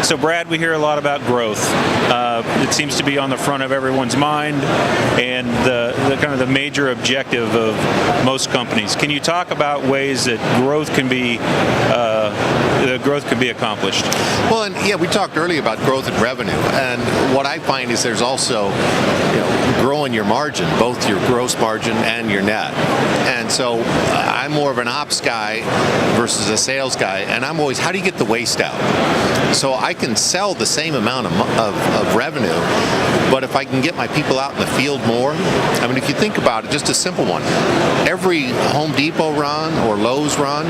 So Brad, we hear a lot about growth. It seems to be on the front of everyone's mind, and the kind of the major objective of most companies. Can you talk about ways that growth can be accomplished? Well, and yeah, we talked earlier about growth and revenue, and what I find is there's also, growing your margin, both your gross margin and your net. And so I'm more of an ops guy versus a sales guy, and I'm always, how do you get the waste out? So I can sell the same amount of revenue, but if I can get my people out in the field more, I mean, if you think about it, just a simple one, every Home Depot run or Lowe's run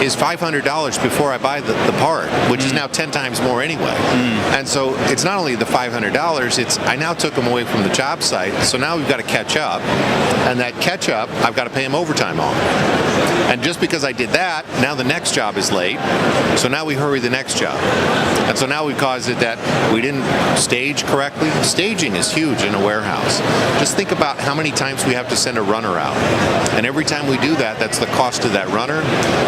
is $500 before I buy the part, which is now 10 times more anyway. And so it's not only the $500, it's I now took them away from the job site, so now we've got to catch up, and that catch up, I've got to pay them overtime on. And just because I did that, now the next job is late, so now we hurry the next job. And so now we've caused it that we didn't stage correctly. Staging is huge in a warehouse. Just think about how many times we have to send a runner out. And every time we do that, that's the cost of that runner.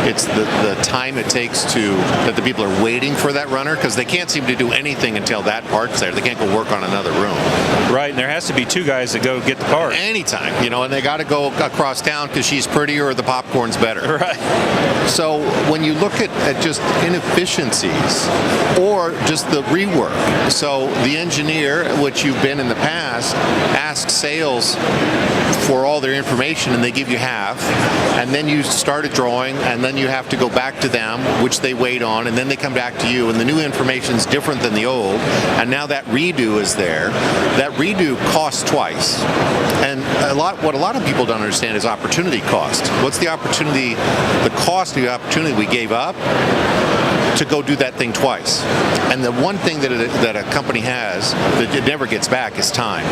It's the time it takes that the people are waiting for that runner, because they can't seem to do anything until that part's there. They can't go work on another room. Right, and there has to be two guys that go get the part. Anytime, and they got to go across town because she's prettier or the popcorn's better. Right. So when you look at just inefficiencies or just the rework, so the engineer, which you've been in the past, asks sales for all their information and they give you half, and then you start a drawing and then you have to go back to them, which they wait on, and then they come back to you and the new information is different than the old, and now that redo is there. That redo costs twice. And what a lot of people don't understand is opportunity cost. What's the opportunity, the cost of the opportunity we gave up to go do that thing twice? And the one thing that a company has that it never gets back is time.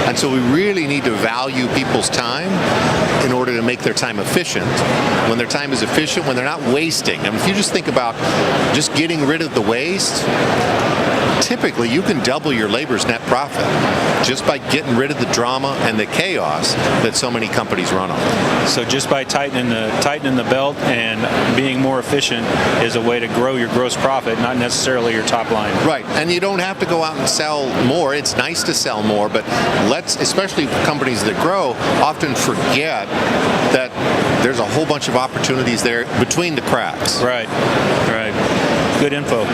And so we really need to value people's time in order to make their time efficient. When their time is efficient, when they're not wasting. I mean, if you just think about just getting rid of the waste, typically you can double your labor's net profit just by getting rid of the drama and the chaos that so many companies run on. So just by tightening the belt and being more efficient is a way to grow your gross profit, not necessarily your top line. Right, and you don't have to go out and sell more. It's nice to sell more, but especially companies that grow, often forget that there's a whole bunch of opportunities there between the cracks. Right, right. Good info.